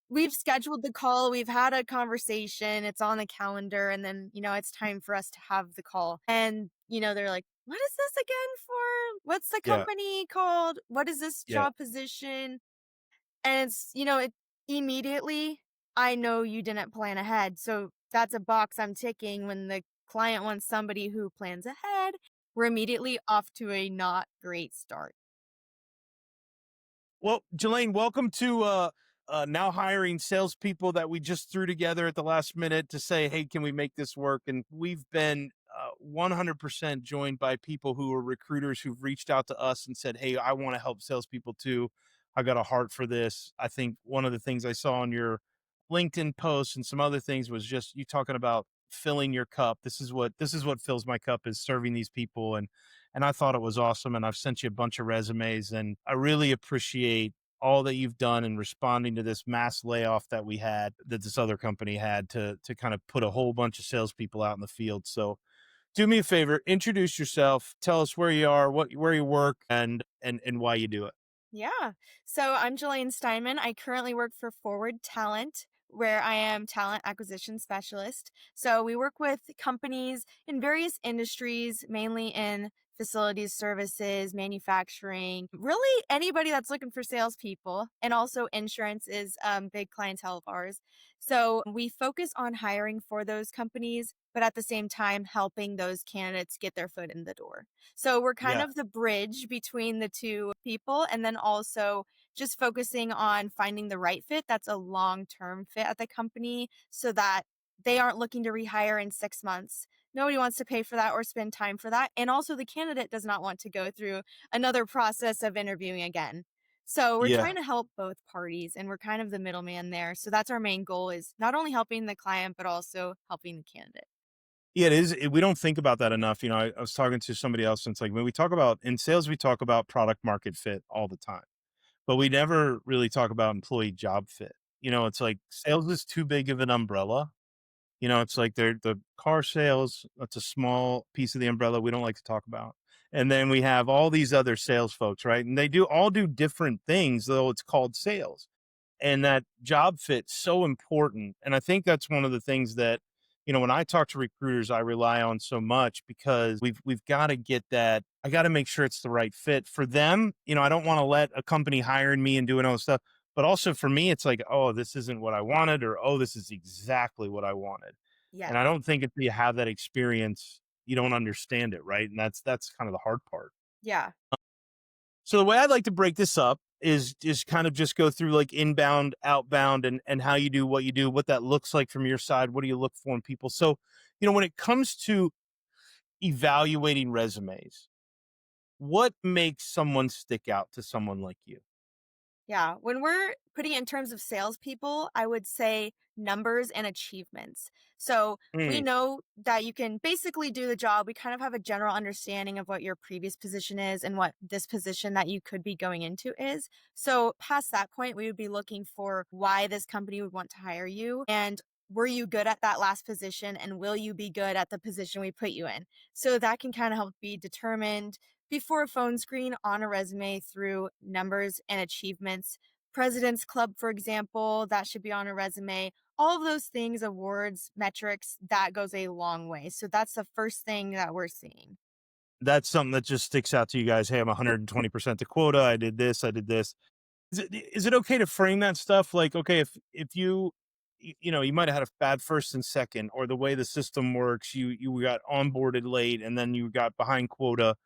we've scheduled the call, we've had a conversation, it's on the calendar, and then, it's time for us to have the call. And, they're like, "What is this again for? What's the Yeah, company called? What is this yeah. job position?" And it immediately I know you didn't plan ahead. So that's a box I'm ticking when the client wants somebody who plans ahead. We're immediately off to a not great start. Well, Jelaine, welcome to now hiring salespeople that we just threw together at the last minute to say, hey, can we make this work? And we've been 100% joined by people who are recruiters who've reached out to us and said, hey, I want to help salespeople too. I got a heart for this. I think one of the things I saw on your LinkedIn posts and some other things was just you talking about filling your cup. This is what fills my cup is serving these people, and I thought it was awesome. And I've sent you a bunch of resumes, and I really appreciate all that you've done in responding to this mass layoff that we had, that this other company had to kind of put a whole bunch of salespeople out in the field. So do me a favor, introduce yourself, tell us where you are, where you work, and why you do it. Yeah. So I'm Jalane Stineman. I currently work for Forward Talent, where I am talent acquisition specialist. So we work with companies in various industries, mainly in facilities, services, manufacturing, really anybody that's looking for salespeople. And also insurance is big clientele of ours. So we focus on hiring for those companies, but at the same time helping those candidates get their foot in the door. So we're kind Yeah. of the bridge between the two people, and then also just focusing on finding the right fit that's a long-term fit at the company so that they aren't looking to rehire in 6 months. Nobody wants to pay for that or spend time for that, and also the candidate does not want to go through another process of interviewing again. So we're Yeah. trying to help both parties, and we're kind of the middleman there. So that's our main goal, is not only helping the client, but also helping the candidate. Yeah, it is. We don't think about that enough. I was talking to somebody else, and it's like when we talk about in sales, we talk about product market fit all the time, but we never really talk about employee job fit. It's like sales is too big of an umbrella. It's like they're the car sales. That's a small piece of the umbrella we don't like to talk about. And then we have all these other sales folks, right? And they do different things, though it's called sales. And that job fit's so important. And I think that's one of the things that, when I talk to recruiters, I rely on so much because we've got to get that. I got to make sure it's the right fit for them. I don't want to let a company hiring me and doing all this stuff. But also for me, it's like, oh, this isn't what I wanted, or oh, this is exactly what I wanted. And I Yes. don't think if you have that experience, you don't understand it, right? And that's kind of the hard part. Yeah. So the way I'd like to break this up is kind of just go through like inbound, outbound, and how you do what you do, what that looks like from your side. What do you look for in people? So, when it comes to evaluating resumes, what makes someone stick out to someone like you? Yeah, when we're putting it in terms of salespeople, I would say numbers and achievements. So we Mm, know that you can basically do the job. We kind of have a general understanding of what your previous position is and what this position that you could be going into is. So past that point, we would be looking for why this company would want to hire you, and were you good at that last position, and will you be good at the position we put you in? So that can kind of help be determined before a phone screen on a resume through numbers and achievements. President's Club, for example, that should be on a resume. All of those things, awards, metrics, that goes a long way. So that's the first thing that we're seeing. that's something that just sticks out to you guys. Hey, I'm 120% the quota. I did this. I did this. Is it okay to frame that stuff like, okay, if you might have had a bad first and second, or the way the system works, you got onboarded late and then you got behind quota,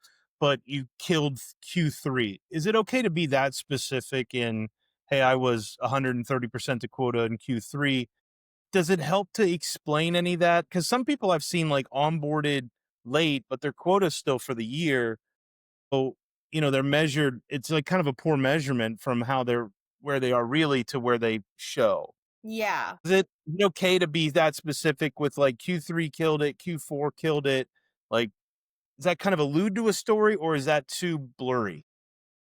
but you killed Q3. Is it okay to be that specific in, hey, I was 130% to quota in Q3? Does it help to explain any of that? Because some people I've seen like onboarded late, but their quota still for the year. So, they're measured, it's like kind of a poor measurement from how they're where they are really to where they show. Yeah. Is it okay to be that specific with like Q3 killed it, Q4 killed it? Like, does that kind of allude to a story, or is that too blurry?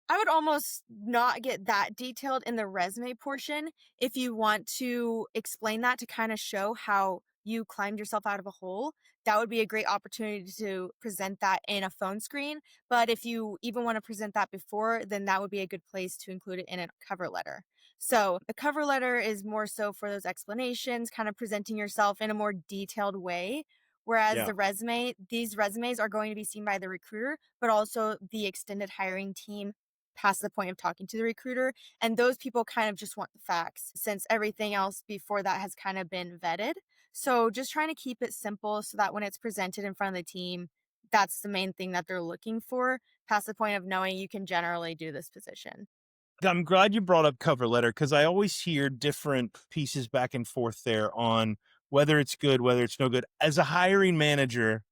I would almost not get that detailed in the resume portion if you want to explain that to kind of show how you climbed yourself out of a hole. That would be a great opportunity to present that in a phone screen. But if you even want to present that before, then that would be a good place to include it in a cover letter. So the cover letter is more so for those explanations, kind of presenting yourself in a more detailed way. Whereas Yeah. the resume, these resumes are going to be seen by the recruiter, but also the extended hiring team past the point of talking to the recruiter. And those people kind of just want the facts since everything else before that has kind of been vetted. So just trying to keep it simple so that when it's presented in front of the team, that's the main thing that they're looking for, past the point of knowing you can generally do this position. I'm glad you brought up cover letter because I always hear different pieces back and forth there on whether it's good, whether it's no good. As a hiring manager,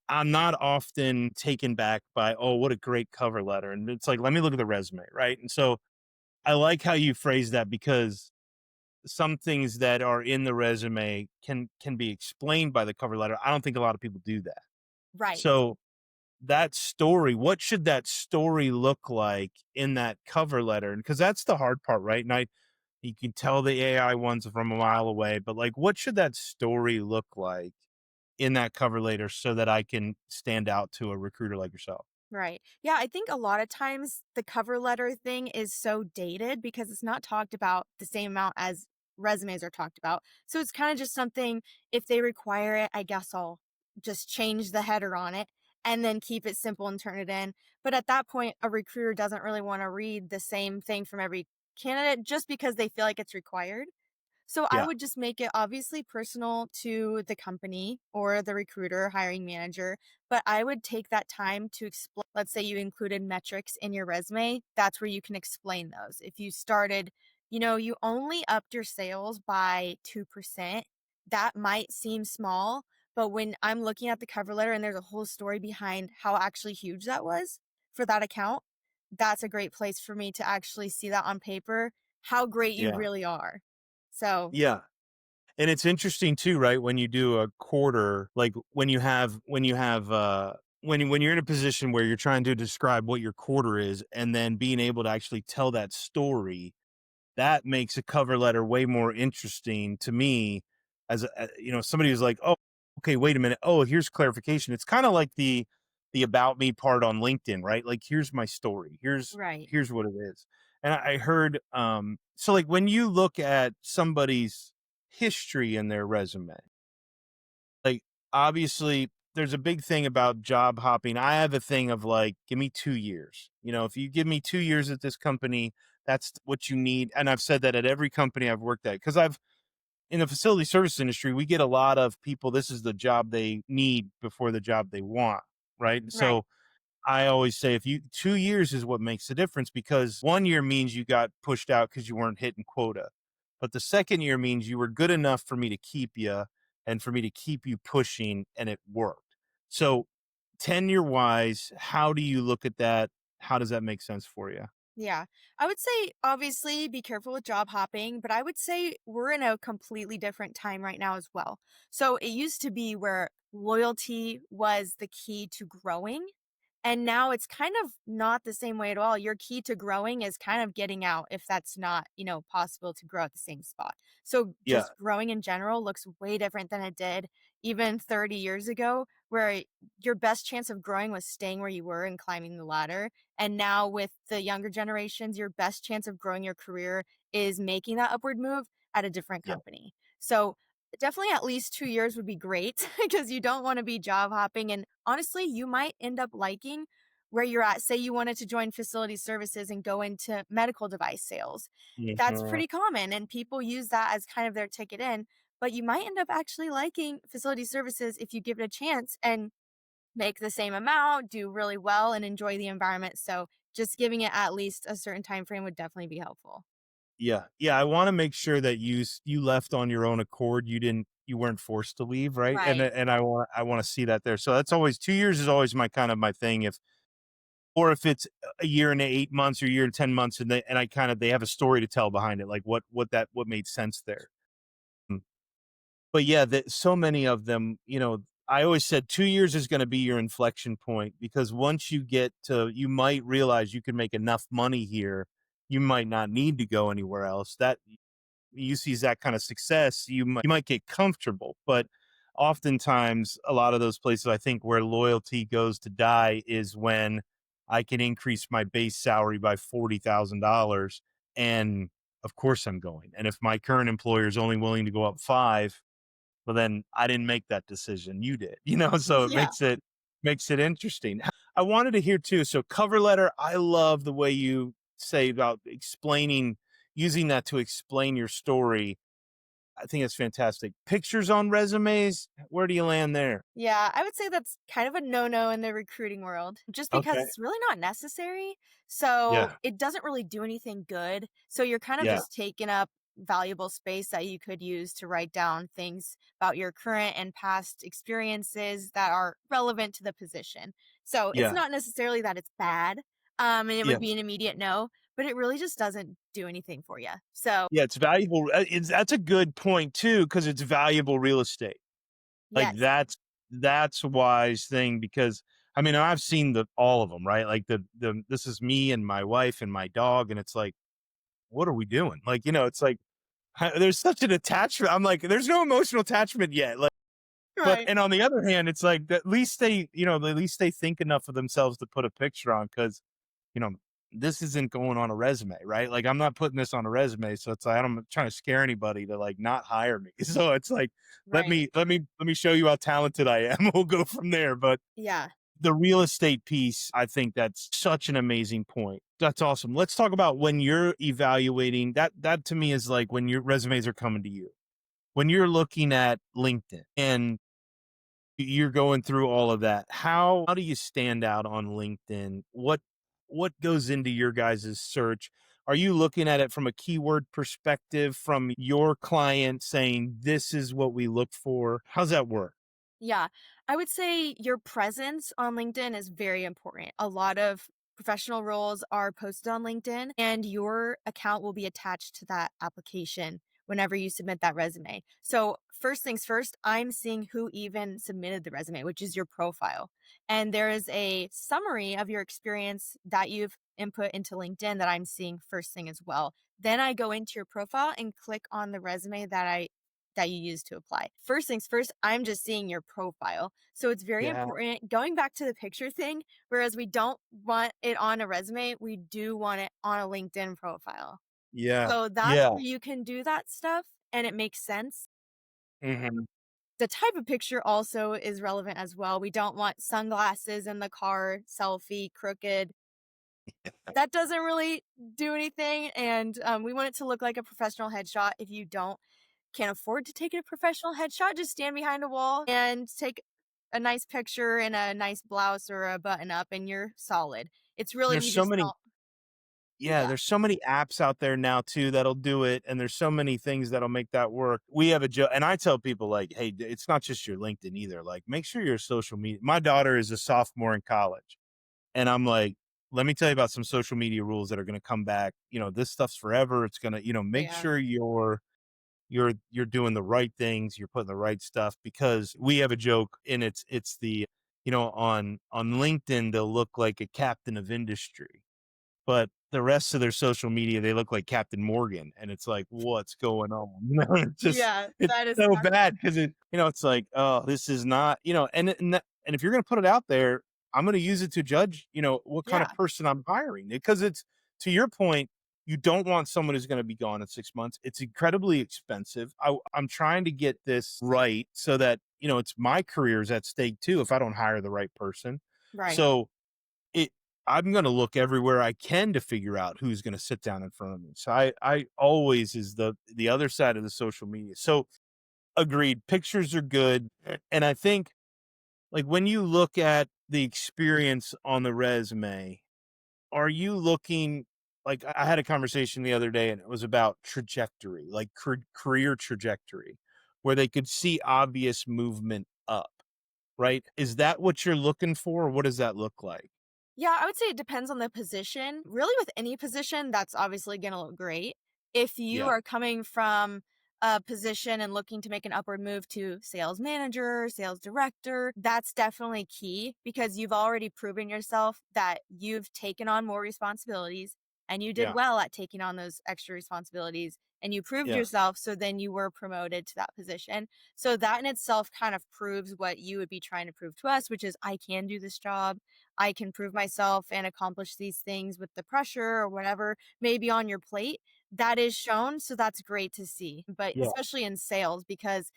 I'm not often taken back by, oh, what a great cover letter. And it's like, let me look at the resume, right? And so I like how you phrase that because some things that are in the resume can be explained by the cover letter. I don't think a lot of people do that. Right. So that story, what should that story look like in that cover letter? And because that's the hard part, right? And you can tell the AI ones from a mile away, but like, what should that story look like in that cover letter so that I can stand out to a recruiter like yourself? Right. Yeah, I think a lot of times the cover letter thing is so dated because it's not talked about the same amount as resumes are talked about. So it's kind of just something, if they require it, I guess I'll just change the header on it and then keep it simple and turn it in. But at that point, a recruiter doesn't really want to read the same thing from every candidate just because they feel like it's required. So I Yeah, would just make it obviously personal to the company or the recruiter, hiring manager, but I would take that time to explain. Let's say you included metrics in your resume, that's where you can explain those. If you started, you only upped your sales by 2%, that might seem small, but when I'm looking at the cover letter and there's a whole story behind how actually huge that was for that account, that's a great place for me to actually see that on paper, how great you yeah, really are. So, yeah. And it's interesting too, right? When you do a quarter, like when you're in a position where you're trying to describe what your quarter is, and then being able to actually tell that story, that makes a cover letter way more interesting to me as somebody who's like, oh, okay, wait a minute, oh, here's clarification. It's kind of like the about me part on LinkedIn, right? Like, here's my story, right. here's what it is. And I heard so like when you look at somebody's history in their resume, like, obviously there's a big thing about job hopping. I have a thing of like, give me 2 years. If you give me 2 years at this company, that's what you need. And I've said that at every company I've worked at because I've in the facility service industry, we get a lot of people. This is the job they need before the job they want. Right. Right. So I always say if you 2 years is what makes the difference because 1 year means you got pushed out because you weren't hitting quota. But the second year means you were good enough for me to keep you and for me to keep you pushing and it worked. So tenure wise, how do you look at that? How does that make sense for you? Yeah. I would say obviously be careful with job hopping, but I would say we're in a completely different time right now as well. So it used to be where loyalty was the key to growing. And now it's kind of not the same way at all. Your key to growing is kind of getting out if that's not, possible to grow at the same spot. So Yeah. just growing in general looks way different than it did even 30 years ago, where your best chance of growing was staying where you were and climbing the ladder. And now with the younger generations, your best chance of growing your career is making that upward move at a different Yeah. company. So definitely at least 2 years would be great because you don't wanna be job hopping, and honestly, you might end up liking where you're at. Say you wanted to join facility services and go into medical device sales. That's Mhm. pretty common, and people use that as kind of their ticket in, but you might end up actually liking facility services if you give it a chance and make the same amount, do really well, and enjoy the environment. So just giving it at least a certain time frame would definitely be helpful. Yeah. Yeah. I want to make sure that you left on your own accord. You weren't forced to leave. Right. And, Right. I want to see that there. So that's always 2 years is always my kind of my thing. Or if it's a year and 8 months or a year and 10 months and I kind of they have a story to tell behind it, like what made sense there. Mm. But yeah, that so many of them, I always said 2 years is going to be your inflection point because once you get to, you might realize you can make enough money here, you might not need to go anywhere else. That you see that kind of success, you might get comfortable, but oftentimes a lot of those places I think where loyalty goes to die is when I can increase my base salary by $40,000 and of course I'm going. And if my current employer is only willing to go up 5, well, then I didn't make that decision. You did, so it Yeah. makes it interesting. I wanted to hear too. So cover letter, I love the way you say about explaining, using that to explain your story. I think it's fantastic. Pictures on resumes, where do you land there? Yeah, I would say that's kind of a no-no in the recruiting world just because Okay. it's really not necessary. So Yeah. it doesn't really do anything good. So you're kind of Yeah. just taking up valuable space that you could use to write down things about your current and past experiences that are relevant to the position. So it's Yeah. not necessarily that it's bad, and it would be Yes. an immediate no, but it really just doesn't do anything for you. So Yeah, it's valuable. That's a good point too, because it's valuable real estate. Like yes, that's a wise thing because I mean I've seen the all of them, right? Like the this is me and my wife and my dog, and it's like, what are we doing? Like it's like there's such an attachment. I'm like, there's no emotional attachment yet. Like, but right, and on the other hand, it's like at least at least they think enough of themselves to put a picture on because you know, this isn't going on a resume, right? Like I'm not putting this on a resume, so it's like I'm trying to scare anybody to like not hire me. So it's like right, let me show you how talented I am. We'll go from there. But yeah. the real estate piece, I think that's such an amazing point. That's awesome. Let's talk about when you're evaluating that. That to me is like when your resumes are coming to you. When you're looking at LinkedIn and you're going through all of that. How do you stand out on LinkedIn? What goes into your guys' search? Are you looking at it from a keyword perspective from your client saying this is what we look for? How's that work? Yeah, I would say your presence on LinkedIn is very important. A lot of professional roles are posted on LinkedIn, and your account will be attached to that application whenever you submit that resume. So, first things first, I'm seeing who even submitted the resume, which is your profile. And there is a summary of your experience that you've input into LinkedIn that I'm seeing first thing as well. Then I go into your profile and click on the resume that you use to apply. First things first, I'm just seeing your profile. So it's very Yeah. important. Going back to the picture thing, whereas we don't want it on a resume, we do want it on a LinkedIn profile. Yeah. So that's Yeah. where you can do that stuff and it makes sense. Mhm. The type of picture also is relevant as well. We don't want sunglasses in the car, selfie, crooked. That doesn't really do anything. And we want it to look like a professional headshot. If you don't can't afford to take a professional headshot, just stand behind a wall and take a nice picture in a nice blouse or a button up and you're solid. It's really There's we so just many don't. Yeah, Yeah. there's so many apps out there now too that'll do it, and there's so many things that'll make that work. We have a joke, and I tell people like, "Hey, it's not just your LinkedIn either. Like, make sure your social media." My daughter is a sophomore in college, and I'm like, "Let me tell you about some social media rules that are going to come back. This stuff's forever. It's gonna, make Yeah. sure you're doing the right things. You're putting the right stuff because we have a joke, and it's the on LinkedIn they'll look like a captain of industry." But the rest of their social media, they look like Captain Morgan, and it's like, "What's going on?" It's just Yeah, it's that is so accurate. bad because it's like, "Oh, this is not," and if you're gonna put it out there, I'm gonna use it to judge, what kind of Yeah, person I'm hiring because it's to your point, you don't want someone who's gonna be gone in 6 months. It's incredibly expensive. I'm trying to get this right so that, it's my career is at stake too if I don't hire the right person. right. So it I'm gonna look everywhere I can to figure out who's gonna sit down in front of me. So I always is the other side of the social media. So agreed, pictures are good. And I think like when you look at the experience on the resume, are you looking like I had a conversation the other day and it was about trajectory, like career trajectory, where they could see obvious movement up, right? Is that what you're looking for? Or what does that look like? Yeah, I would say it depends on the position. Really, with any position, that's obviously going to look great. If you Yeah, are coming from a position and looking to make an upward move to sales manager, sales director, that's definitely key because you've already proven yourself that you've taken on more responsibilities and you did yeah, well at taking on those extra responsibilities and you proved yeah. yourself. So then you were promoted to that position. So that in itself kind of proves what you would be trying to prove to us, which is I can do this job. I can prove myself and accomplish these things with the pressure or whatever may be on your plate. that is shown, so that's great to see, but Yeah. especially in sales because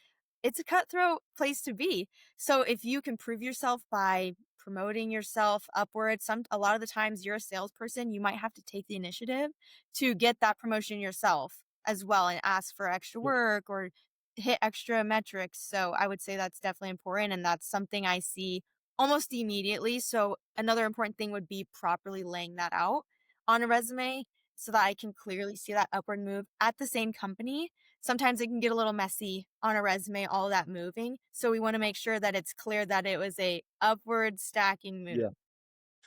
it's a cutthroat place to be. So if you can prove yourself by promoting yourself upwards, a lot of the times you're a salesperson, you might have to take the initiative to get that promotion yourself as well and ask for extra work or hit extra metrics. So I would say that's definitely important and that's something I see almost immediately. So another important thing would be properly laying that out on a resume so that I can clearly see that upward move at the same company. Sometimes it can get a little messy on a resume, all that moving. So we want to make sure that it's clear that it was a upward stacking move. Yeah.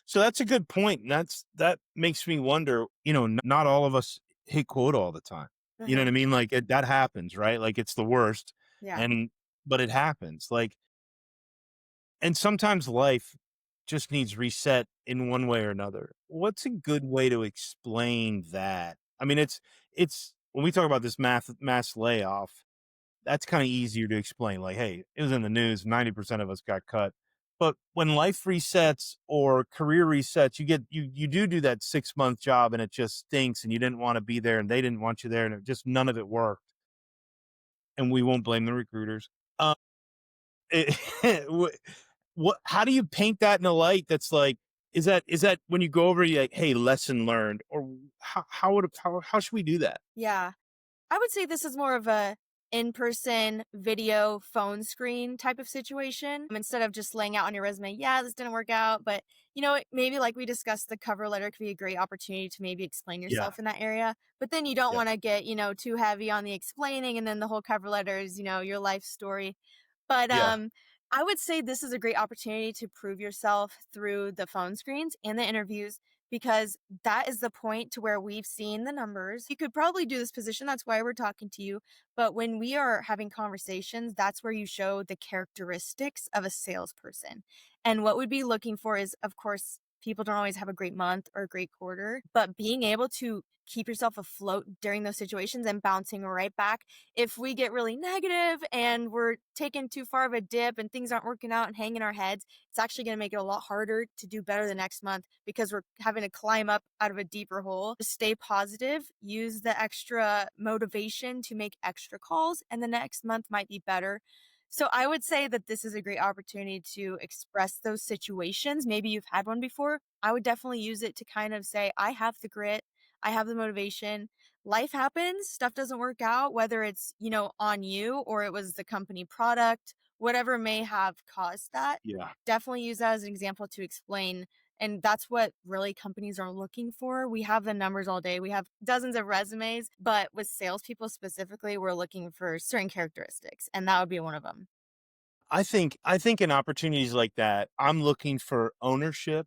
So that's a good point. And that makes me wonder, not all of us hit quota all the time. You know Uh-huh. what I mean? Like that happens, right? Like it's the worst. Yeah. And but it happens. Like, and sometimes life just needs reset in one way or another. What's a good way to explain that? I mean, it's when we talk about this mass layoff, that's kind of easier to explain. Like, hey, it was in the news, 90% of us got cut. But when life resets or career resets, you do that 6 month job and it just stinks and you didn't want to be there and they didn't want you there and it just none of it worked. And we won't blame the recruiters. It, how do you paint that in a light that's like, is that when you go over, you like, hey, lesson learned, or how should we do that? Yeah. I would say this is more of a in-person video phone screen type of situation instead of just laying out on your resume, yeah, this didn't work out, but maybe like we discussed, the cover letter could be a great opportunity to maybe explain Yeah, yourself in that area, but then you don't yeah, want to get, too heavy on the explaining and then the whole cover letter is, your life story. But, yeah, I would say this is a great opportunity to prove yourself through the phone screens and the interviews because that is the point to where we've seen the numbers. You could probably do this position, that's why we're talking to you, but when we are having conversations, that's where you show the characteristics of a salesperson. And what we'd be looking for is, of course, people don't always have a great month or a great quarter, but being able to keep yourself afloat during those situations and bouncing right back if we get really negative and we're taking too far of a dip and things aren't working out and hanging our heads, it's actually going to make it a lot harder to do better the next month because we're having to climb up out of a deeper hole. Just stay positive, use the extra motivation to make extra calls, and the next month might be better. So I would say that this is a great opportunity to express those situations. Maybe you've had one before. I would definitely use it to kind of say, I have the grit, I have the motivation. Life happens, stuff doesn't work out, whether it's, on you or it was the company product, whatever may have caused that. yeah. Definitely use that as an example to explain. And that's what really companies are looking for. We have the numbers all day. We have dozens of resumes, but with salespeople specifically, we're looking for certain characteristics, and that would be one of them. I think in opportunities like that, I'm looking for ownership,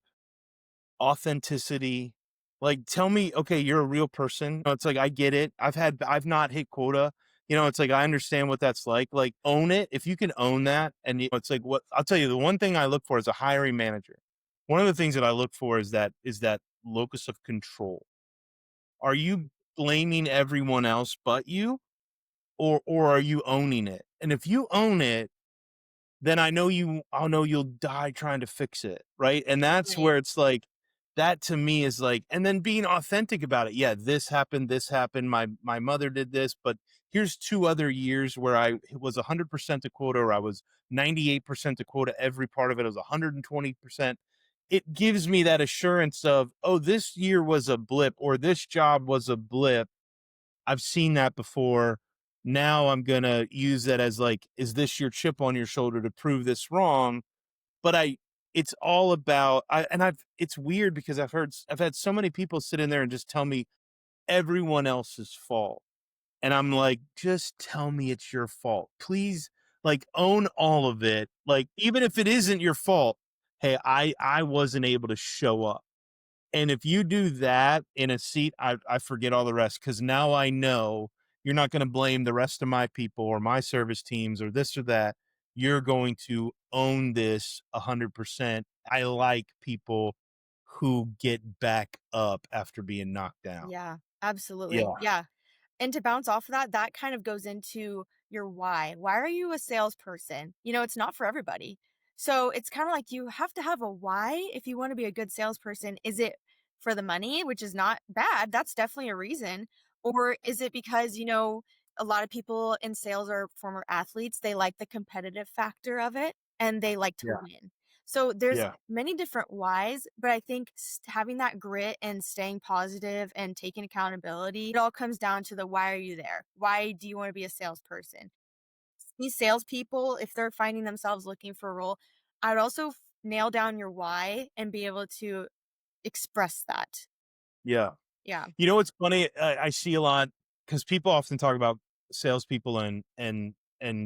authenticity. Like, tell me, okay, you're a real person. It's like I get it. I've not hit quota. It's like I understand what that's like. Like, own it. If you can own that, and it's like what I'll tell you. The one thing I look for as a hiring manager, one of the things that I look for is that locus of control. Are you blaming everyone else but you, or are you owning it? And if you own it, then I'll know you'll die trying to fix it, right? And that's Right. where it's like, that to me is like, and then being authentic about it. Yeah, this happened. My mother did this, but here's 2 other years where I was 100% to quota, or I was 98% to quota. Every part of it was 120%. It gives me that assurance of, oh, this year was a blip, or this job was a blip. I've seen that before. Now I'm gonna use that as like, is this your chip on your shoulder to prove this wrong? But it's all about, it's weird because I've had so many people sit in there and just tell me everyone else's fault. And I'm like, just tell me it's your fault. Please, like, own all of it. Like, even if it isn't your fault, hey, I wasn't able to show up. And if you do that in a seat, I forget all the rest because now I know you're not going to blame the rest of my people or my service teams or this or that. You're going to own this 100%. I like people who get back up after being knocked down. Yeah, absolutely. Yeah. Yeah. And to bounce off of that, that kind of goes into your why. Why are you a salesperson? It's not for everybody. So it's kind of like you have to have a why if you want to be a good salesperson. Is it for the money, which is not bad? That's definitely a reason. Or is it because, a lot of people in sales are former athletes, they like the competitive factor of it and they like to Yeah. win. So there's Yeah. many different whys, but I think having that grit and staying positive and taking accountability, it all comes down to the why are you there? Why do you want to be a salesperson? These salespeople, if they're finding themselves looking for a role, I'd also nail down your why and be able to express that. Yeah. Yeah. You know what's funny? I see a lot because people often talk about salespeople and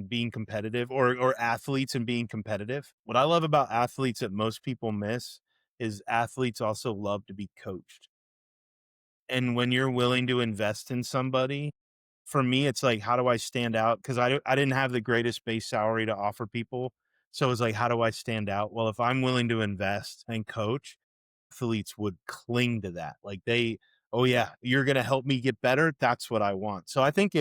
being competitive, or athletes and being competitive. What I love about athletes that most people miss is athletes also love to be coached. And when you're willing to invest in somebody, for me, it's like, how do I stand out? Because I didn't have the greatest base salary to offer people. So it's like, how do I stand out? Well, if I'm willing to invest and coach, athletes would cling to that. Like oh yeah, you're going to help me get better. That's what I want. So I think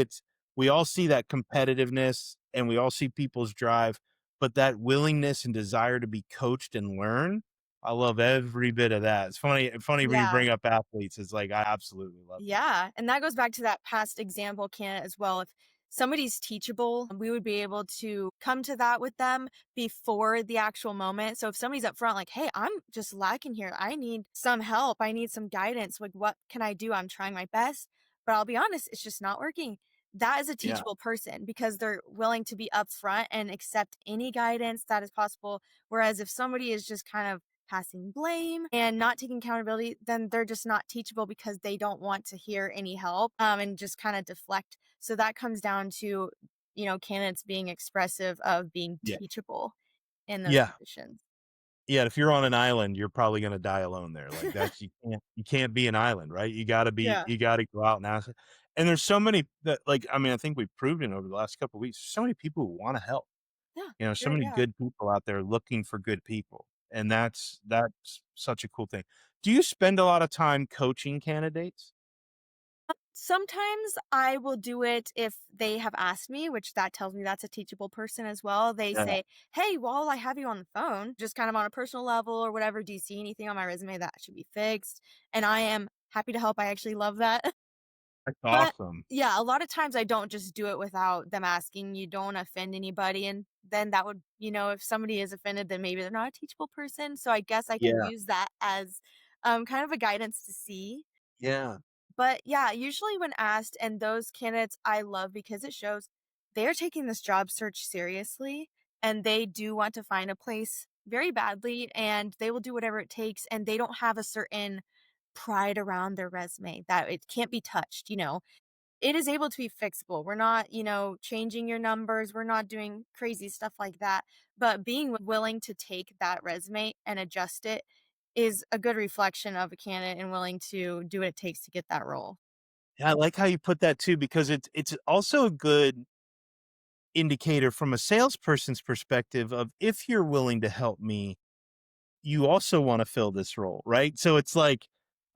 we all see that competitiveness and we all see people's drive, but that willingness and desire to be coached and learn. I love every bit of that. It's funny when you Yeah. bring up athletes. It's like, I absolutely love that. Yeah, and that goes back to that past example can as well. If somebody's teachable, we would be able to come to that with them before the actual moment. So if somebody's up front, like, hey, I'm just lacking here. I need some help. I need some guidance. Like, what can I do? I'm trying my best, but I'll be honest, it's just not working. That is a Yeah. teachable person because they're willing to be upfront and accept any guidance that is possible. Whereas if somebody is just kind of passing blame and not taking accountability, then they're just not teachable because they don't want to hear any help and just kind of deflect. So that comes down to, candidates being expressive of being Yeah. teachable in those Yeah. positions. Yeah, if you're on an island, you're probably gonna die alone there, like, that's you can't be an island, right? Yeah. You gotta go out and ask, and there's so many that, like, I mean, I think we've proven over the last couple of weeks, so many people who wanna help, Yeah. so Sure. many Yeah. good people out there looking for good people, and that's such a cool thing. Do you spend a lot of time coaching candidates? Sometimes I will do it if they have asked me, which that tells me that's a teachable person as well. They Yeah, say, hey, while I have you on the phone, just kind of on a personal level or whatever, do you see anything on my resume that should be fixed? And I am happy to help. I actually love that. that's But awesome. yeah, a lot of times I don't just do it without them asking. You don't offend anybody. And then that would, if somebody is offended, then maybe they're not a teachable person. So I guess I can Yeah, use that as kind of a guidance to see. yeah. But yeah, usually when asked, and those candidates I love because it shows they're taking this job search seriously and they do want to find a place very badly and they will do whatever it takes and they don't have a certain pride around their resume that it can't be touched. It is able to be fixable. We're not, changing your numbers. We're not doing crazy stuff like that. But being willing to take that resume and adjust it is a good reflection of a candidate and willing to do what it takes to get that role. Yeah, I like how you put that too because it's also a good indicator from a salesperson's perspective of, if you're willing to help me, you also want to fill this role, right? So it's like,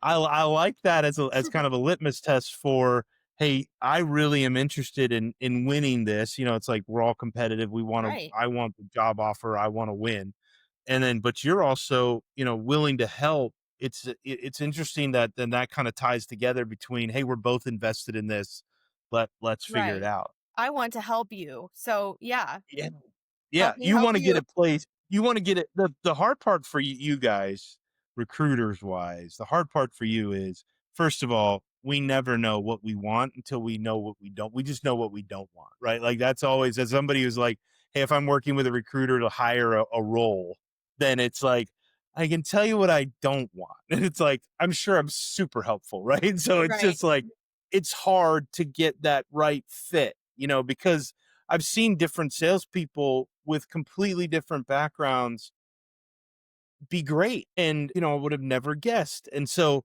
I like that as kind of a litmus test for, hey, I really am interested in winning this. It's like we're all competitive. Right. I want the job offer. I want to win. And then, but you're also, willing to help. It's interesting that then that kind of ties together between, hey, we're both invested in this. Let's figure it Right. out. I want to help you. So, yeah, Yeah. help Yeah, me you help wanna get you. a place, you wanna get it, the hard part for you guys, recruiters wise, the hard part for you is, first of all, we never know what we want until we know what we don't, we just know what we don't want, right? Like, that's always, as somebody who's like, "Hey, if I'm working with a recruiter to hire a role," then it's like, "I can tell you what I don't want." And it's like, I'm sure I'm super helpful, right? So it's Right. just like, it's hard to get that right fit, because I've seen different salespeople with completely different backgrounds be great, and I would have never guessed. And so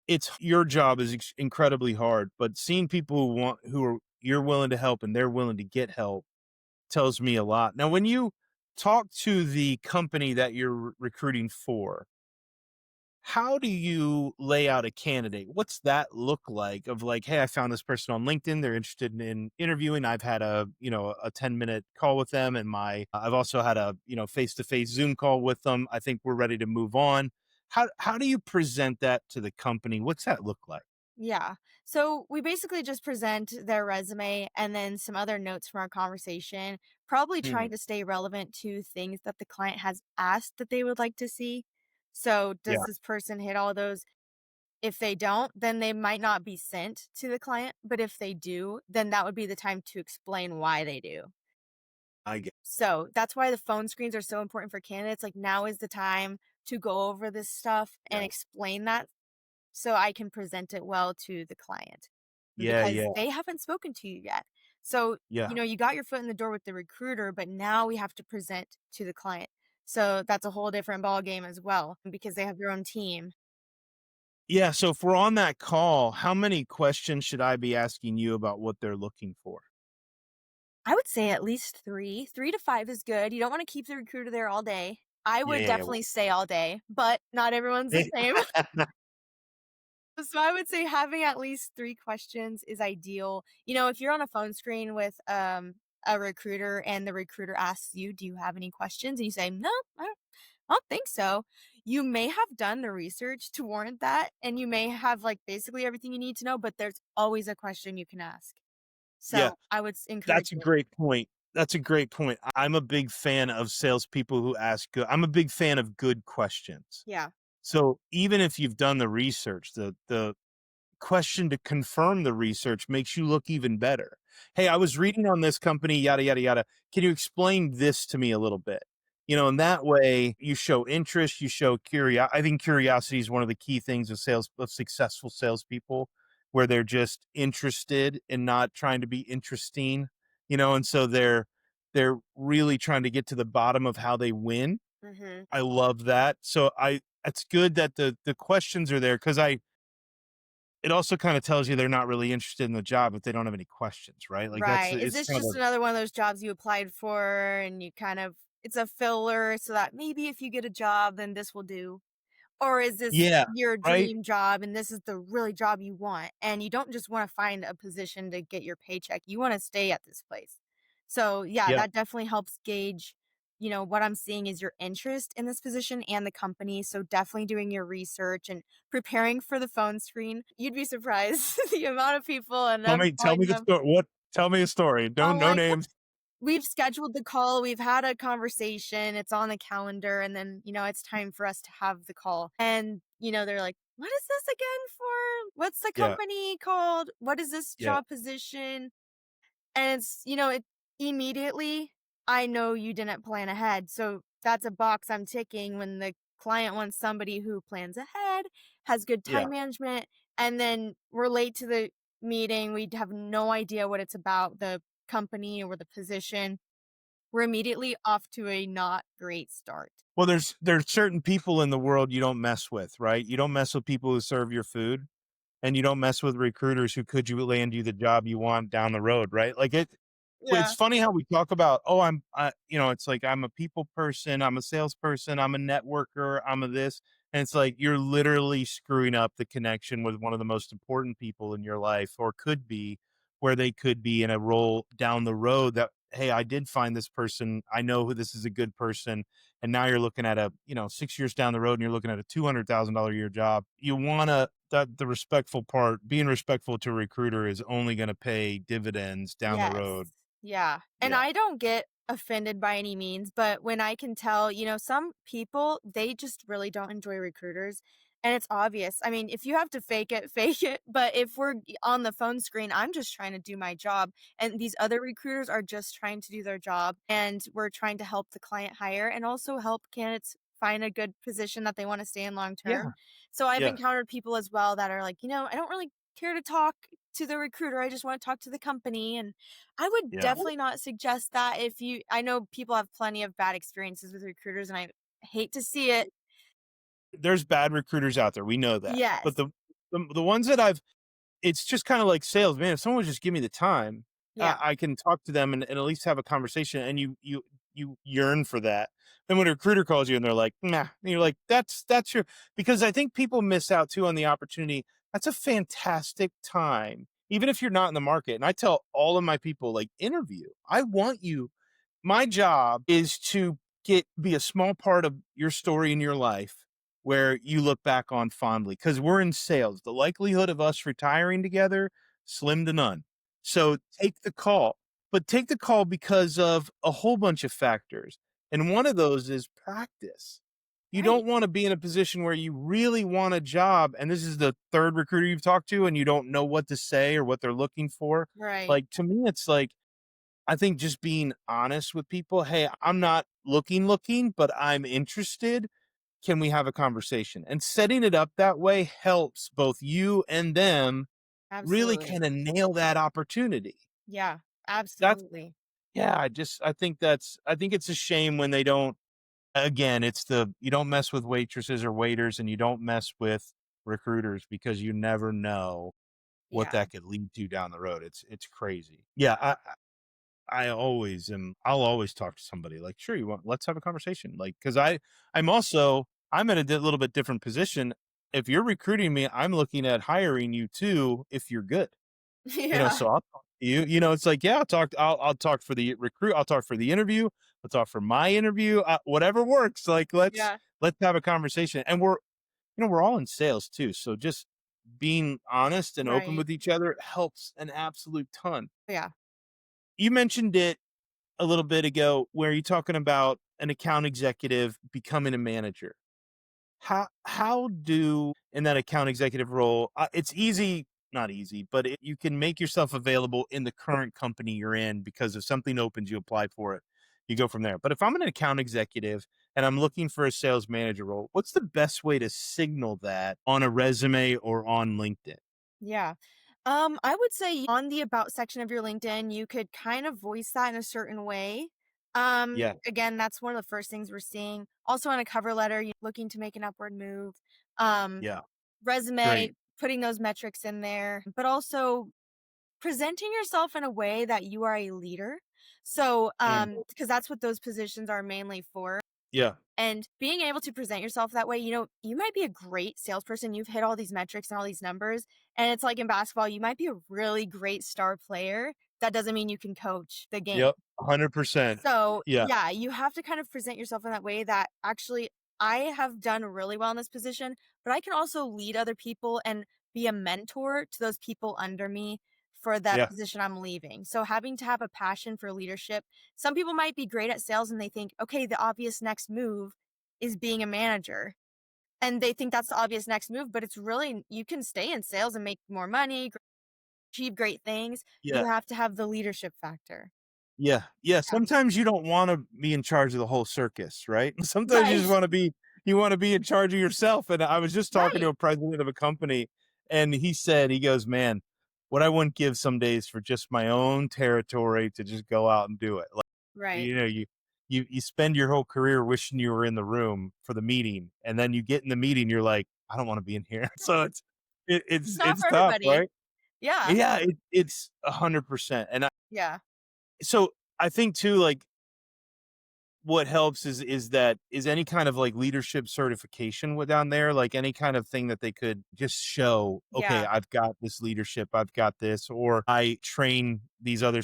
it's your job is incredibly hard, but seeing people who are you're willing to help and they're willing to get help tells me a lot. Now, when you talk to the company that you're recruiting for, how do you lay out a candidate? What's that look like of like, hey, I found this person on LinkedIn. They're interested in interviewing. I've had a 10-minute call with them, and I've also had a, face-to-face Zoom call with them. I think we're ready to move on. How do you present that to the company? What's that look like? Yeah. So we basically just present their resume and then some other notes from our conversation, probably Hmm. trying to stay relevant to things that the client has asked that they would like to see. So, does Yeah, this person hit all those? If they don't, then they might not be sent to the client. But if they do, then that would be the time to explain why they do. I get. So that's why the phone screens are so important for candidates. Like, now is the time to go over this stuff and Yeah, explain that so I can present it well to the client yeah, because yeah, they haven't spoken to you yet. So, yeah, you got your foot in the door with the recruiter, but now we have to present to the client. So that's a whole different ball game as well because they have their own team. yeah. So if we're on that call, how many questions should I be asking you about what they're looking for? I would say at least 3. 3 to 5 is good. You don't wanna keep the recruiter there all day. I Yeah, would yeah, definitely say all day, but not everyone's the same. yeah. So I would say having at least 3 questions is ideal. If you're on a phone screen with, a recruiter and the recruiter asks you, "Do you have any questions?" and you say, "No, I don't think so." You may have done the research to warrant that, and you may have, like, basically everything you need to know, but there's always a question you can ask. Yeah, So I would encourage that's a it. great point. That's a great point. I'm a big fan of salespeople who ask good. I'm a big fan of good questions. Yeah. So even if you've done the research, the question to confirm the research makes you look even better. Hey, I was reading on this company, yada, yada, yada. Can you explain this to me a little bit? And that way you show interest, you show curiosity. I think curiosity is one of the key things of sales, of successful salespeople, where they're just interested and not trying to be interesting, and so they're really trying to get to the bottom of how they win. Mhm. I love that. So it's good that the questions are there because I it also kinda tells you they're not really interested in the job if they don't have any questions, right? Like, Right. Is it's this kind of just a another one of those jobs you applied for and you kind of it's a filler so that maybe if you get a job, then this will do? Or is this yeah, your right? dream job and this is the really job you want? And you don't just wanna find a position to get your paycheck, you wanna stay at this place. So, yeah, Yeah. that definitely helps gauge, what I'm seeing is your interest in this position and the company, so definitely doing your research and preparing for the phone screen. You'd be surprised the amount of people and them Tell calling me the them. story. What Tell me a story. No Like, names. we've scheduled the call, we've had a conversation, it's on the calendar, and then, it's time for us to have the call. And, they're like, "What is this again for? What's the Yeah, company called? What is this yeah, job position?" And it immediately, I know you didn't plan ahead. So that's a box I'm ticking when the client wants somebody who plans ahead, has good yeah. time management, and then we're late to the meeting. We have no idea what it's about, the company or the position. We're immediately off to a not great start. Well, there's certain people in the world you don't mess with, right? You don't mess with people who serve your food, and you don't mess with recruiters who could you land you the job you want down the road, right? Like, it's Yeah. funny how we talk about, oh, it's like I'm a people person, I'm a salesperson, I'm a networker, I'm a this. And it's like you're literally screwing up the connection with one of the most important people in your life, or could be, where they could be in a role down the road that, hey, I did find this person. I know who this is a good person. And now you're looking at 6 years down the road and you're looking at a $200,000 a year job. You want to, that the respectful part, being respectful to a recruiter is only going to pay dividends down the Yes. road. Yeah. And Yeah. I don't get offended by any means, but when I can tell, some people, they just really don't enjoy recruiters. And it's obvious. I mean, if you have to fake it, fake it. But if we're on the phone screen, I'm just trying to do my job. And these other recruiters are just trying to do their job. And we're trying to help the client hire and also help candidates find a good position that they want to stay in long Yeah. term. So I've Yeah. encountered people as well that are like, I don't really care to talk to the recruiter. I just want to talk to the company. And I would Yeah. definitely not suggest that if you I know people have plenty of bad experiences with recruiters and I hate to see it. There's bad recruiters out there. We know that. But Yes. the ones that it's just kind of like sales, man. If someone would just give me the time, Yeah. I can talk to them and at least have a conversation. And you yearn for that. Then when a recruiter calls you and they're like, nah, and you're like, that's your, because I think people miss out too on the opportunity. That's a fantastic time, even if you're not in the market. And I tell all of my people, like, interview. I want you. My job is to be a small part of your story in your life where you look back on fondly? Because we're in sales. The likelihood of us retiring together, slim to none. So take the call, but take the call because of a whole bunch of factors. And one of those is practice. You Right. don't want to be in a position where you really want a job and this is the third recruiter you've talked to and you don't know what to say or what they're looking for. Right. Like to me, it's like, I think just being honest with people, hey, I'm not looking, but I'm interested. Can we have a conversation? And setting it up that way helps both you and them really Absolutely. kind of nail that opportunity. Yeah, That's absolutely. yeah, I think it's a shame when they don't. Again, it's the you don't mess with waitresses or waiters and you don't mess with recruiters because you never know what Yeah. that could lead to down the road. It's crazy. Yeah, I'll always talk to somebody like, "Sure, you want let's have a conversation." Like, because I'm in a little bit different position. If you're recruiting me, I'm looking at hiring you too if you're good. Yeah. So I'll talk to you. It's like, yeah, I'll talk for the recruit, I'll talk for the interview, I'll talk for my interview, whatever works. Like, Yeah. let's have a conversation. And we're all in sales too. So just being honest and open Right. with each other helps an absolute ton. Yeah. You mentioned it a little bit ago where you're talking about an account executive becoming a manager. How do in that account executive role, it's easy, not easy, but you can make yourself available in the current company you're in because if something opens, you apply for it. You go from there. But if I'm an account executive and I'm looking for a sales manager role, what's the best way to signal that on a resume or on LinkedIn? Yeah. I would say on the about section of your LinkedIn, you could kind of voice that in a certain way. Yeah, Again, that's one of the first things we're seeing. Also on a cover letter, you looking to make an upward move. yeah, Resume, great. putting those metrics in there, but also presenting yourself in a way that you are a leader. So, Mm, because that's what those positions are mainly for. yeah, And being able to present yourself that way, you might be a great salesperson. You've hit all these metrics and all these numbers. And it's like in basketball, you might be a really great star player. That doesn't mean you can coach the game. yep, 100%. So, Yeah, yeah, you have to kind of present yourself in that way that actually I have done really well in this position, but I can also lead other people and be a mentor to those people under me for that yeah, position I'm leaving. So, having to have a passion for leadership. Some people might be great at sales and they think, okay, the obvious next move is being a manager. And they think that's the obvious next move, but it's really, you can stay in sales and make more money, achieve great things. yeah. You have to have the leadership factor. Yeah, yeah, Yeah. sometimes you don't wanna be in charge of the whole circus, right? Sometimes Right. you wanna be in charge of yourself, and I was just talking to Right. a president of a company, and he goes, "Man, what I wouldn't give some days for just my own territory to just go out and do it." Like, Right. you know, you spend your whole career wishing you were in the room for the meeting, and then you get in the meeting, you're like, "I don't wanna be in here." So It's not it's for tough, everybody. right? Yeah. Yeah, it's 100%, and Yeah. so I think too, like what helps is any kind of like leadership certification with down there, like any kind of thing that they could just show, okay, Yeah. I've got this leadership, I've got this, or I train these other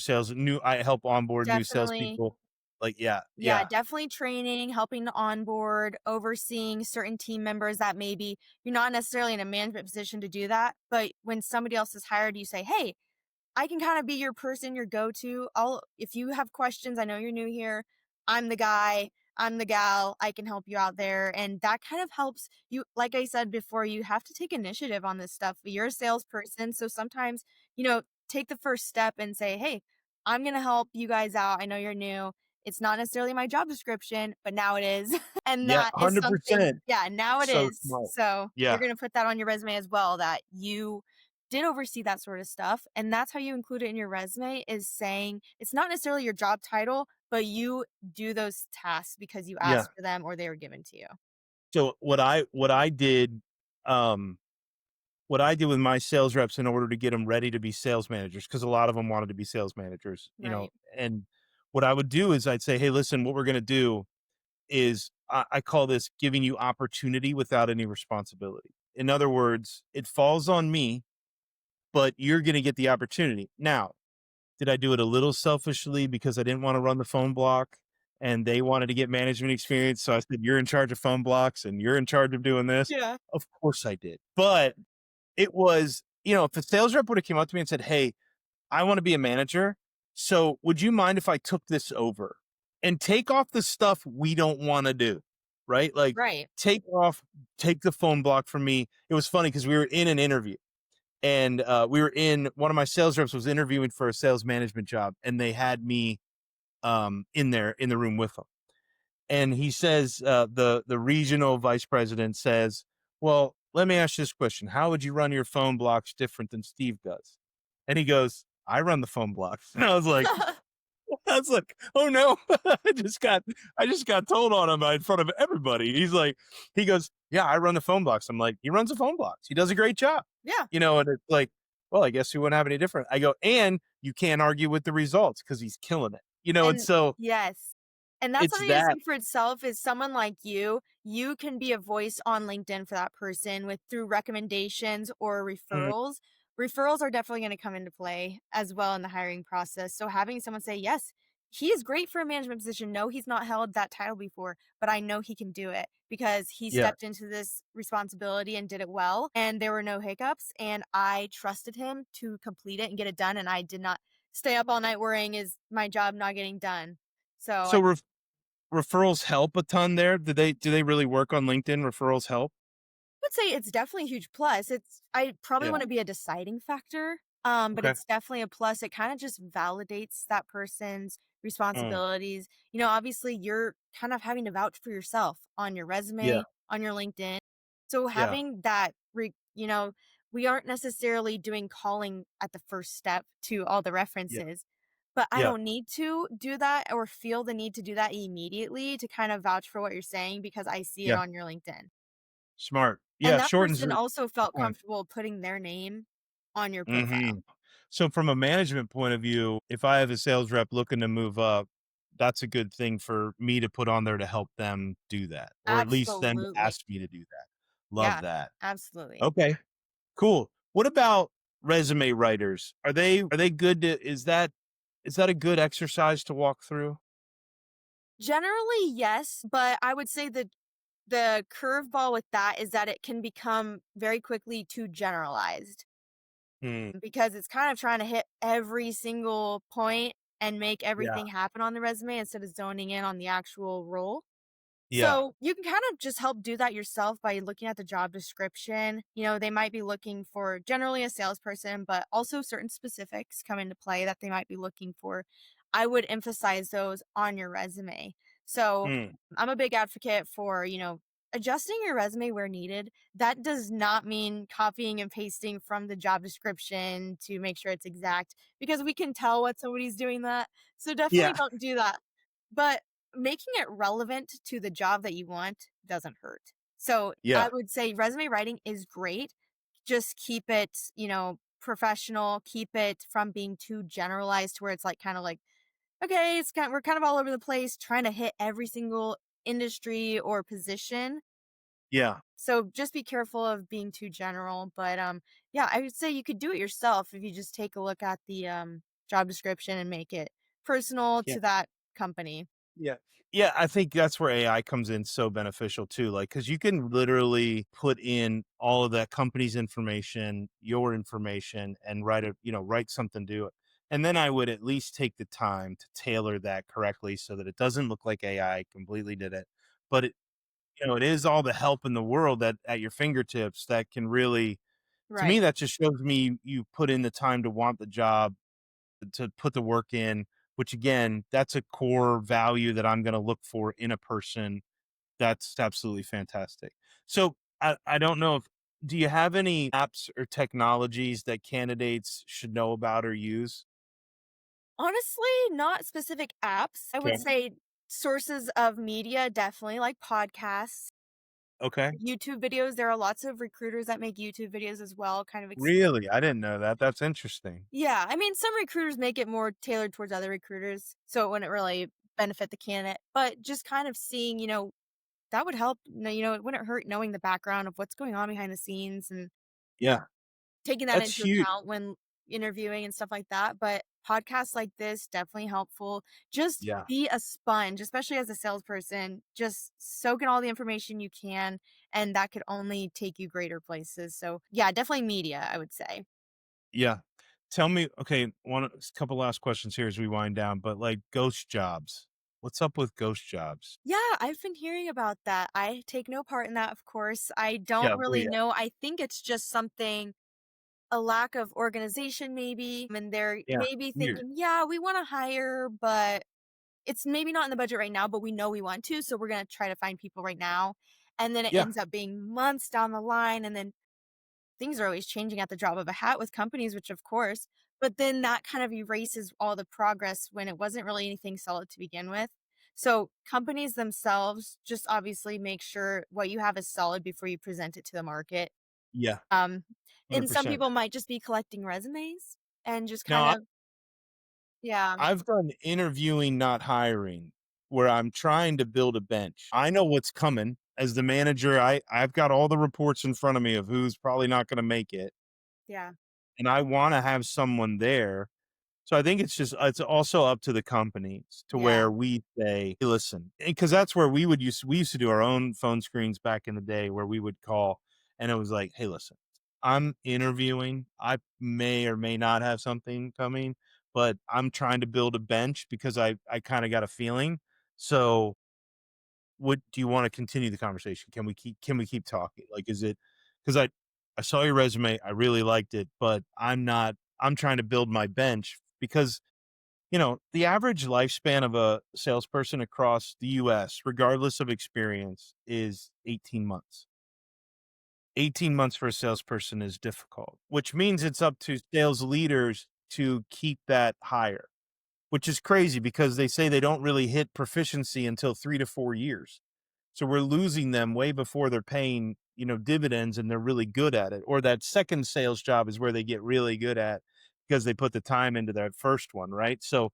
I help onboard new Definitely. salespeople. Like, yeah, Yeah, yeah, definitely training, helping to onboard, overseeing certain team members that maybe you're not necessarily in a management position to do that, but when somebody else is hired, you say, "Hey, I can kind of be your person, your go-to. I'll if you have questions, I know you're new here. I'm the guy, I'm the gal. I can help you out there." And that kind of helps you. Like I said before, you have to take initiative on this stuff. You're a salesperson, so sometimes, take the first step and say, "Hey, I'm going to help you guys out. I know you're new. It's not necessarily my job description, but now it is." And yeah, that is something, 100%. yeah, now it So is. smart. So, you're Yeah, going to put that on your resume as well that you did oversee that sort of stuff, and that's how you include it in your resume is saying it's not necessarily your job title, but you do those tasks because you yeah. asked for them or they were given to you. So um what I did with my sales reps in order to get them ready to be sales managers, because a lot of them wanted to be sales managers, Right. and what I would do is I'd say, "Hey, listen, what we're gonna do is I call this giving you opportunity without any responsibility. In other words, it falls on me, but you're gonna get the opportunity." Now, did I do it a little selfishly because I didn't wanna run the phone block and they wanted to get management experience. So I said, "You're in charge of phone blocks and you're in charge of doing this." Yeah. Of course I did. But it was, if a sales rep would have came up to me and said, "Hey, I want to be a manager. So would you mind if I took this over and take off the stuff we don't want to do?" Right? Like Right. take the phone block from me. It was funny because we were in an interview and we were in one of my sales reps was interviewing for a sales management job and they had me in there in the room with them. And he says, the regional vice president says, "Well, let me ask you this question. How would you run your phone blocks different than Steve does?" And he goes, "I run the phone blocks." And I was like, "Oh no." I just got told on him in front of everybody. He goes, "Yeah, I run the phone blocks." I'm like, "He runs the phone blocks. He does a great job." Yeah. And it's like, well, I guess we wouldn't have any different. I go, "And you can't argue with the results because he's killing it." And And so yes. And that's it's something to that. speak for itself is someone like you can be a voice on LinkedIn for that person with through recommendations or Mhm. referrals. Referrals are definitely going to come into play as well in the hiring process. So having someone say, "Yes, he is great for a management position. No, he's not held that title before, but I know he can do it because he Yeah. stepped into this responsibility and did it well and there were no hiccups and I trusted him to complete it and get it done and I did not stay up all night worrying, is my job not getting done?" So So referrals help a ton there. Do they really work on LinkedIn? Referrals help? would say it's definitely a huge plus. I probably Yeah. wouldn't be a deciding factor, but Okay. it's definitely a plus. It kind of just validates that person's Mm. responsibilities. Obviously you're kind of having to vouch for yourself on your Yeah. resume, on your LinkedIn. So Yeah. having that, we aren't necessarily doing calling at the first step to all the Yeah. references. But I Yeah. don't need to do that or feel the need to do that immediately to kind of vouch for what you're saying because I see it Yeah. on your LinkedIn. Smart. And Yeah. that Shortens person the also felt time. comfortable putting their name on your profile. Mhm. So from a management point of view, if I have a sales rep looking to move up, that's a good thing for me to put on there to help them do that, or at least them to Absolutely. ask me to do that. Love Yeah, that. absolutely. Okay. Cool. What about resume writers? Are they good to is that a good exercise to walk through? Generally, yes, but I would say the curveball with that is that it can become very quickly too generalized Mm, because it's kind of trying to hit every single point and make yeah. everything happen on the resume instead of zoning in on the actual role. Yeah. So you can kind of just help do that yourself by looking at the job description. They might be looking for generally a salesperson, but also certain specifics come into play that they might be looking for. I would emphasize those on your resume. So Mm, I'm a big advocate for, adjusting your resume where needed. That does not mean copying and pasting from the job description to make sure it's exact because we can tell what somebody's doing that. So yeah. definitely don't do that. But making it relevant to the job that you want doesn't hurt. So I Yeah. would say resume writing is great. Just keep it, professional, keep it from being too generalized to where it's like kind of like, okay, we're kind of all over the place trying to hit every single industry or position. Yeah. So just be careful of being too general. But yeah, I would say you could do it yourself if you just take a look at the job description and make it personal Yeah. to that company. Yeah. Yeah, I think that's where AI comes in so beneficial too. Like, cause you can literally put in all of that company's information, your information, and write something to it. And then I would at least take the time to tailor that correctly so that it doesn't look like AI completely did it. But it is all the help in the world that at your fingertips that can really, to me, Right. that just shows me you put in the time to want the job, to put the work in, which again, that's a core value that I'm going to look for in a person. That's absolutely fantastic. So I don't know if, do you have any apps or technologies that candidates should know about or use? Honestly, not specific apps. I would Okay. say sources of media, definitely like podcasts, Okay. YouTube videos. There are lots of recruiters that make YouTube videos as well, kind of Really? I didn't know that. That's interesting. yeah, I mean, some recruiters make it more tailored towards other recruiters, so it wouldn't really benefit the candidate, but just kind of seeing, that would help. It wouldn't hurt knowing the background of what's going on behind the scenes and Yeah. taking that That's into huge. account when interviewing and stuff like that. But podcasts like this definitely helpful. Just Yeah. be a sponge, especially as a salesperson. Just soak in all the information you can, and that could only take you greater places. So, yeah, definitely media, I would say. Yeah. Tell me, okay, one couple last questions here as we wind down, but like ghost jobs. What's up with ghost jobs? Yeah, I've been hearing about that. I take no part in that, of course. I don't Yeah, well, really yeah. know. I think it's just something, a lack of organization, maybe. And they're Yeah. maybe Weird. thinking, yeah, we want to hire, but it's maybe not in the budget right now, but we know we want to. So we're going to try to find people right now. And then it Yeah. ends up being months down the line. And then things are always changing at the drop of a hat with companies, which of course, but then that kind of erases all the progress when it wasn't really anything solid to begin with. So companies themselves just obviously make sure what you have is solid before you present it to the market. Yeah. Um, and some 100%. people might just be collecting resumes and just kind Now of, yeah, I've done interviewing, not hiring, where I'm trying to build a bench. I know what's coming. As the manager, I've got all the reports in front of me of who's probably not gonna make it, yeah, and I wanna have someone there. So I think it's also up to the companies to yeah, where we say, "Hey, listen," because that's where we used to do our own phone screens back in the day where we would call and it was like, "Hey, listen, I'm interviewing. I may or may not have something coming, but I'm trying to build a bench because I kind of got a feeling. So what do you want to continue the conversation? Can we keep talking? Like, is it because I saw your resume, I really liked it, but I'm trying to build my bench because the average lifespan of a salesperson across the US, regardless of experience, is 18 months. 18 months for a salesperson is difficult, which means it's up to sales leaders to keep that higher, which is crazy because they say they don't really hit proficiency until 3 to 4 years. So we're losing them way before they're paying, dividends and they're really good at it. Or that second sales job is where they get really good at because they put the time into that first one, right? So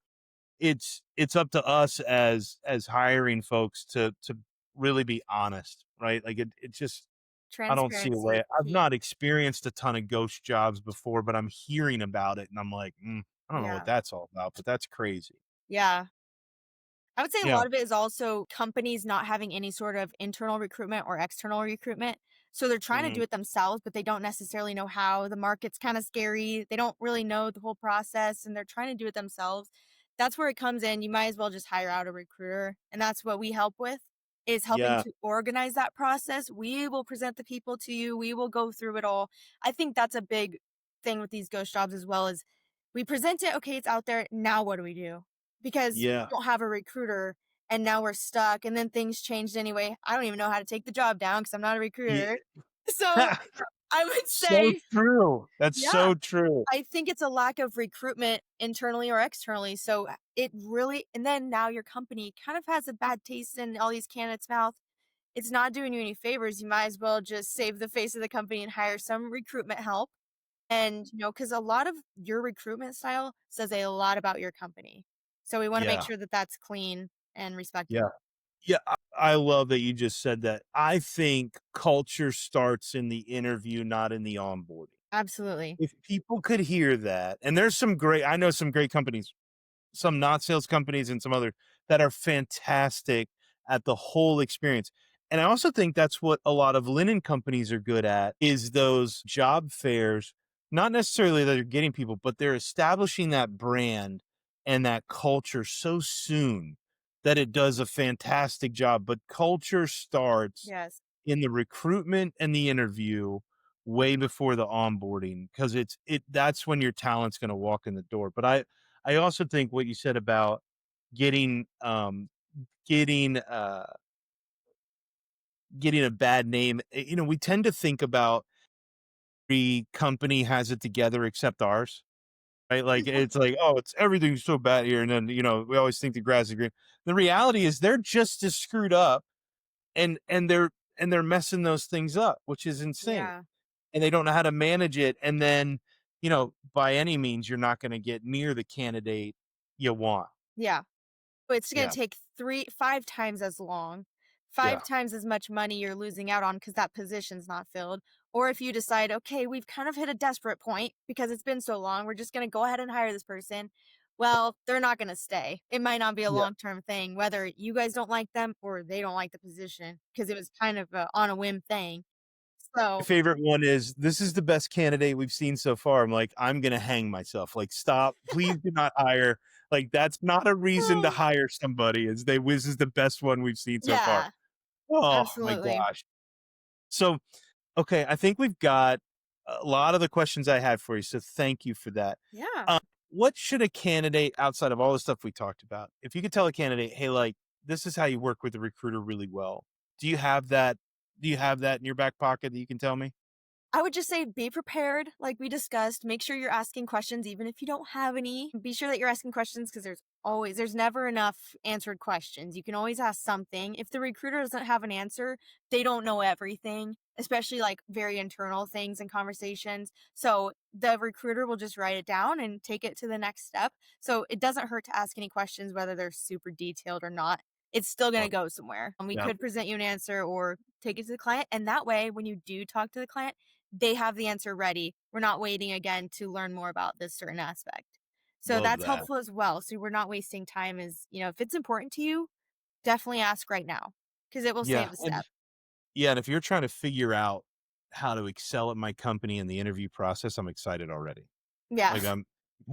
it's up to us as hiring folks to really be honest, right? Like it just I don't see a transparency way. is I've key. not experienced a ton of ghost jobs before, but I'm hearing about it and I'm like, I don't know what Yeah, that's all about, but that's crazy. yeah. I would say a Yeah. lot of it is also companies not having any sort of internal recruitment or external recruitment. So they're trying to Mhm. do it themselves, but they don't necessarily know how. The market's kind of scary. They don't really know the whole process and they're trying to do it themselves. That's where it comes in. You might as well just hire out a recruiter. And that's what we help with, is helping Yeah. to organize that process. We will present the people to you. We will go through it all. I think that's a big thing with these ghost jobs as well, is we present it, okay, it's out there. Now what do we do? Because we Yeah. don't have a recruiter and now we're stuck and then things changed anyway. I don't even know how to take the job down because I'm not a recruiter. Ye So I would So say, true. That's yeah, so true. I think it's a lack of recruitment internally or externally. So it really, and then now your company kind of has a bad taste in all these candidates' mouth. It's not doing you any favors. You might as well just save the face of the company and hire some recruitment help. And, because a lot of your recruitment style says a lot about your company. So we want to make Yeah. sure that that's clean and Yeah. respectable. Yeah, I love that you just said that. I think culture starts in the interview, not in the onboarding. Absolutely. If people could hear that, and there's some great I know some great companies, some not sales companies and some other that are fantastic at the whole experience. And I also think that's what a lot of linen companies are good at is those job fairs, not necessarily that they're getting people, but they're establishing that brand and that culture so soon that it does a fantastic job. But culture starts Yes. in the recruitment and the interview way before the onboarding because that's when your talent's going to walk in the door. But I also think what you said about getting getting getting a bad name, we tend to think about the company has it together except ours, right? Like it's like, oh, it's everything's so bad here, and then we always think the grass is green. The reality is they're just as screwed up, and they're messing those things up, which is insane, Yeah. and they don't know how to manage it. And then by any means, you're not going to get near the candidate you want. Yeah. But it's gonna Yeah, take 5 times as long, yeah, 5 times as much money you're losing out on because that position's not filled. Or if you decide, "Okay, we've kind of hit a desperate point because it's been so long, we're just gonna go ahead and hire this person." well, they're not gonna stay. It might not be a Yeah. long-term thing, whether you guys don't like them or they don't like the position, because it was kind of a on a whim thing. My So favorite one is, "This is the best candidate we've seen so far." I'm like, "I'm gonna hang myself." Like, "Stop. Please do not hire." Like, that's not a reason to hire somebody, is they "This is the best one we've seen so far." yeah, Oh my absolutely. gosh. So, okay, I think we've got a lot of the questions I had for you, so thank you for that. Yeah. Um, what should a candidate, outside of all the stuff we talked about, if you could tell a candidate, "Hey, like, this is how you work with a recruiter really well." Do you have that in your back pocket that you can tell me? I would just say be prepared, like we discussed. Make sure you're asking questions, even if you don't have any. Be sure that you're asking questions because there's never enough answered questions. You can always ask something. If the recruiter doesn't have an answer, they don't know everything, especially like very internal things and conversations. So the recruiter will just write it down and take it to the next step. So it doesn't hurt to ask any questions, whether they're super detailed or not. It's still going to Love go somewhere. And we Yeah, could present you an answer or take it to the client. And that way, when you do talk to the client, they have the answer ready. We're not waiting again to learn more about this certain aspect. So love that's that. helpful as well. So we're not wasting time if it's important to you, definitely ask right now because it will Yeah, save a and step. yeah, and if you're trying to figure out how to excel at my company in the interview process, I'm excited already. Yeah. Like,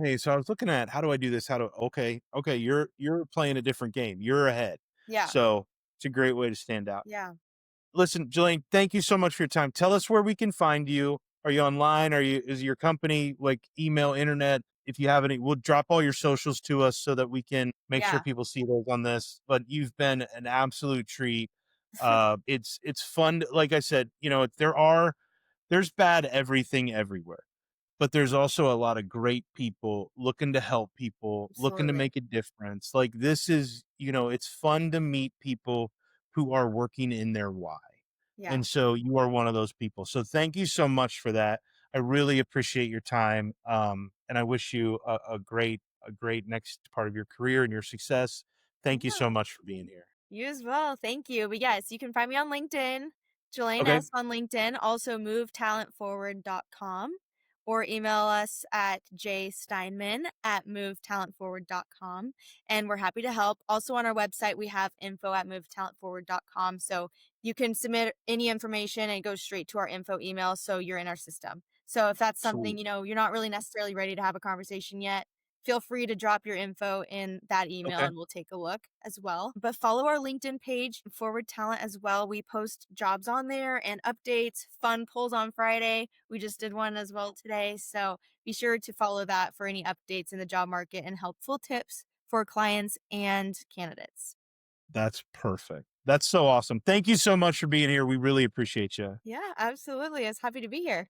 "Hey, so I was looking at how do I do this? How do" okay, you're playing a different game. You're ahead. Yeah. So, it's a great way to stand out. Yeah. Listen, Jelaine, thank you so much for your time. Tell us where we can find you. Are you online? Is your company like email, internet? If you have any, we'll drop all your socials to us so that we can make sure Yeah. people see those on this. But you've been an absolute treat. It's fun. Like I said, there's bad everything everywhere, but there's also a lot of great people looking to help people, looking to Absolutely. make a difference. Like this is, it's fun to meet people who are working in their why. Yeah. And so you are one of those people. So thank you so much for that. I really appreciate your time. And I wish you a great next part of your career and your success. Thank you so Yeah. much for being here. You as well. Thank you. But yes, you can find me on LinkedIn, Jelaine Okay. S on LinkedIn, also movetalentforward.com, or email us at jsteinman@movetalentforward.com. And we're happy to help. Also on our website, we have info@movetalentforward.com. So you can submit any information and it goes straight to our info email. So you're in our system. So if that's something, Sweet. you're not really necessarily ready to have a conversation yet, feel free to drop your info in that email Okay. and we'll take a look as well. But follow our LinkedIn page, Forward Talent, as well. We post jobs on there and updates, fun polls on Friday. We just did one as well today. So be sure to follow that for any updates in the job market and helpful tips for clients and candidates. That's perfect. That's so awesome. Thank you so much for being here. We really appreciate you. Yeah, absolutely. I was happy to be here.